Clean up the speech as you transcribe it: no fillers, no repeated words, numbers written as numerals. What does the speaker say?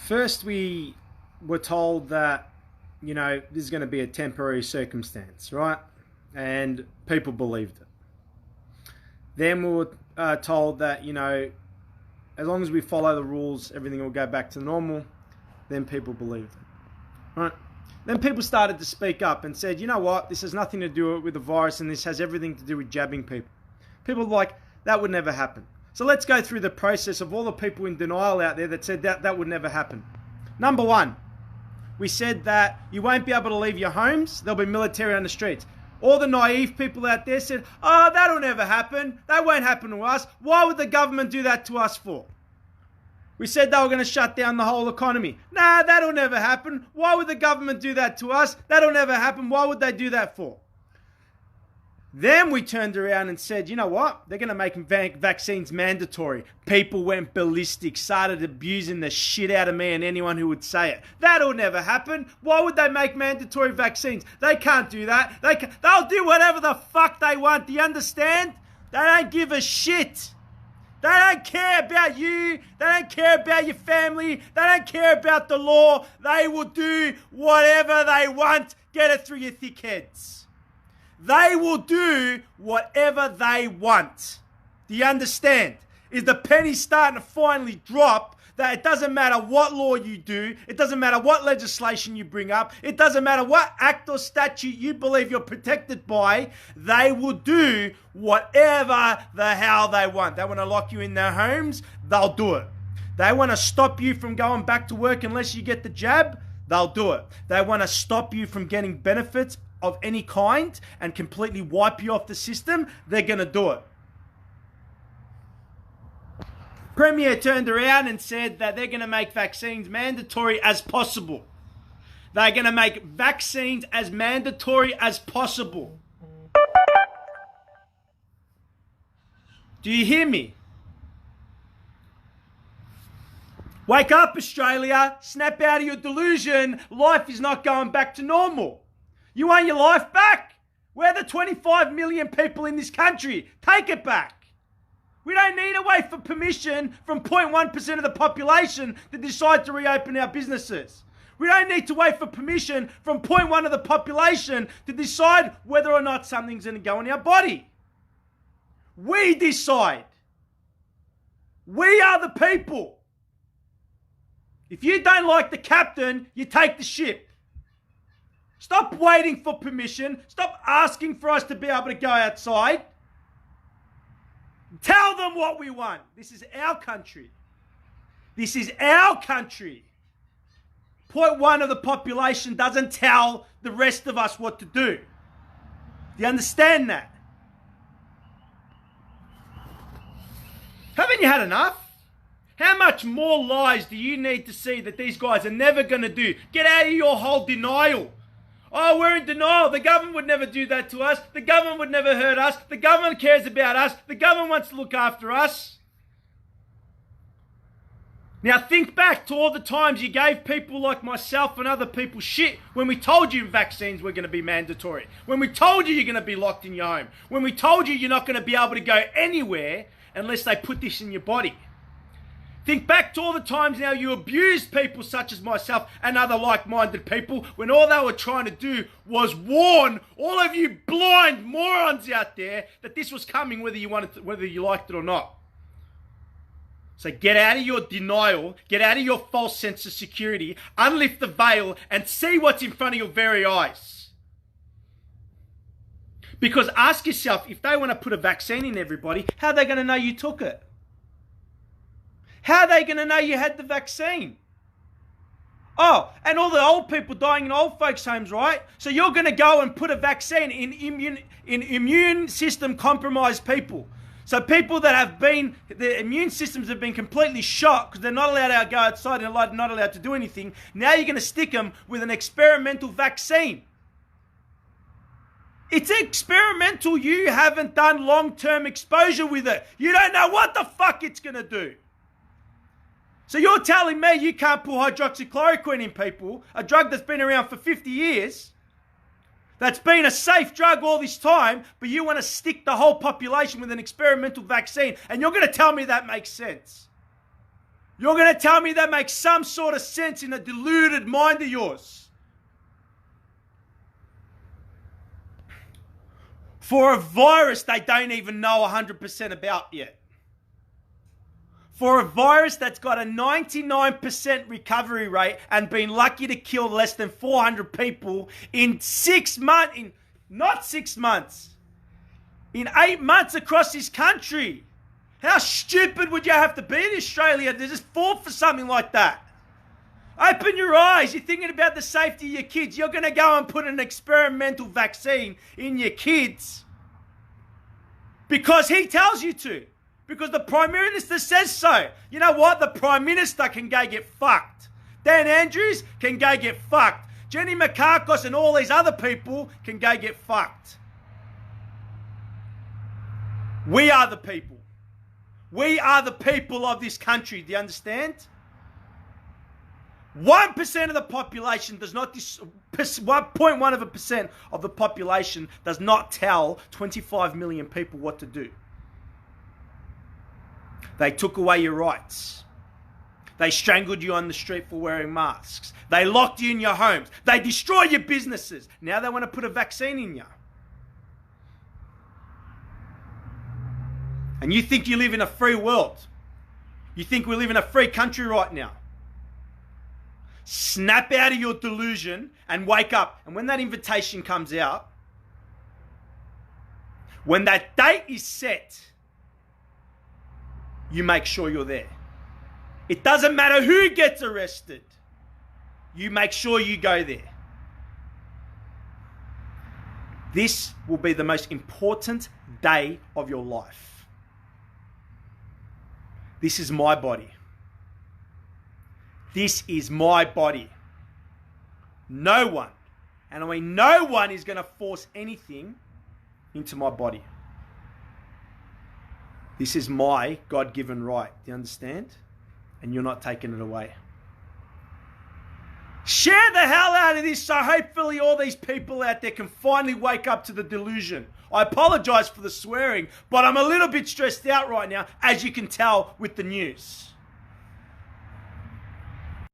First, we were told that, this is going to be a temporary circumstance, right? And people believed it. Then we were told that, as long as we follow the rules, everything will go back to normal. Then people believed it, right? Then people started to speak up and said, you know what? This has nothing to do with the virus and this has everything to do with jabbing people. People were like, that would never happen. So let's go through the process of all the people in denial out there that said that would never happen. Number one, we said that you won't be able to leave your homes. There'll be military on the streets. All the naive people out there said, oh, that'll never happen. That won't happen to us. Why would the government do that to us for? We said they were going to shut down the whole economy. Nah, that'll never happen. Why would the government do that to us? That'll never happen. Why would they do that for? Then we turned around and said, you know what? They're going to make vaccines mandatory. People went ballistic, started abusing the shit out of me and anyone who would say it. That'll never happen. Why would they make mandatory vaccines? They can't do that. They'll do whatever the fuck they want. Do you understand? They don't give a shit. They don't care about you. They don't care about your family. They don't care about the law. They will do whatever they want. Get it through your thick heads. They will do whatever they want. Do you understand? Is the penny starting to finally drop that it doesn't matter what law you do, it doesn't matter what legislation you bring up, it doesn't matter what act or statute you believe you're protected by, they will do whatever the hell they want. They want to lock you in their homes, they'll do it. They want to stop you from going back to work unless you get the jab, they'll do it. They want to stop you from getting benefits of any kind and completely wipe you off the system, they're going to do it. Premier turned around and said that they're going to make vaccines mandatory as possible. They're going to make vaccines as mandatory as possible. Do you hear me? Wake up, Australia. Snap out of your delusion. Life is not going back to normal. You want your life back? We're the 25 million people in this country. Take it back. We don't need to wait for permission from 0.1% of the population to decide to reopen our businesses. We don't need to wait for permission from 0.1% of the population to decide whether or not something's going to go in our body. We decide. We are the people. If you don't like the captain, you take the ship. Stop waiting for permission. Stop asking for us to be able to go outside. Tell them what we want. This is our country. This is our country. 0.1% of the population doesn't tell the rest of us what to do. Do you understand that? Haven't you had enough? How much more lies do you need to see that these guys are never going to do? Get out of your whole denial. Oh, we're in denial. The government would never do that to us. The government would never hurt us. The government cares about us. The government wants to look after us. Now think back to all the times you gave people like myself and other people shit when we told you vaccines were going to be mandatory. When we told you you're going to be locked in your home. When we told you you're not going to be able to go anywhere unless they put this in your body. Think back to all the times now you abused people such as myself and other like-minded people when all they were trying to do was warn all of you blind morons out there that this was coming whether you liked it or not. So get out of your denial, get out of your false sense of security, unlift the veil and see what's in front of your very eyes. Because ask yourself, if they want to put a vaccine in everybody, how are they going to know you took it? How are they going to know you had the vaccine? Oh, and all the old people dying in old folks' homes, right? So you're going to go and put a vaccine in immune system compromised people. So people that have been, their immune systems have been completely shot because they're not allowed to go outside and not allowed to do anything. Now you're going to stick them with an experimental vaccine. It's experimental. You haven't done long-term exposure with it. You don't know what the fuck it's going to do. So you're telling me you can't put hydroxychloroquine in people, a drug that's been around for 50 years, that's been a safe drug all this time, but you want to stick the whole population with an experimental vaccine, and you're going to tell me that makes sense. You're going to tell me that makes some sort of sense in a deluded mind of yours? For a virus they don't even know 100% about yet. For a virus that's got a 99% recovery rate and been lucky to kill less than 400 people in 6 months, not 6 months, in 8 months across this country. How stupid would you have to be in Australia to just fall for something like that? Open your eyes. You're thinking about the safety of your kids. You're going to go and put an experimental vaccine in your kids because he tells you to. Because the Prime Minister says so. You know what? The Prime Minister can go get fucked. Dan Andrews can go get fucked. Jenny Mikakos and all these other people can go get fucked. We are the people. We are the people of this country. Do you understand? 1% of the population does not, 1.1% of the population does not tell 25 million people what to do. They took away your rights. They strangled you on the street for wearing masks. They locked you in your homes. They destroyed your businesses. Now they want to put a vaccine in you. And you think you live in a free world. You think we live in a free country right now. Snap out of your delusion and wake up. And when that invitation comes out, when that date is set, you make sure you're there. It doesn't matter who gets arrested. You make sure you go there. This will be the most important day of your life. This is my body. This is my body. No one, and I mean no one, is going to force anything into my body. This is my God-given right. Do you understand? And you're not taking it away. Share the hell out of this so hopefully all these people out there can finally wake up to the delusion. I apologize for the swearing, but I'm a little bit stressed out right now, as you can tell with the news.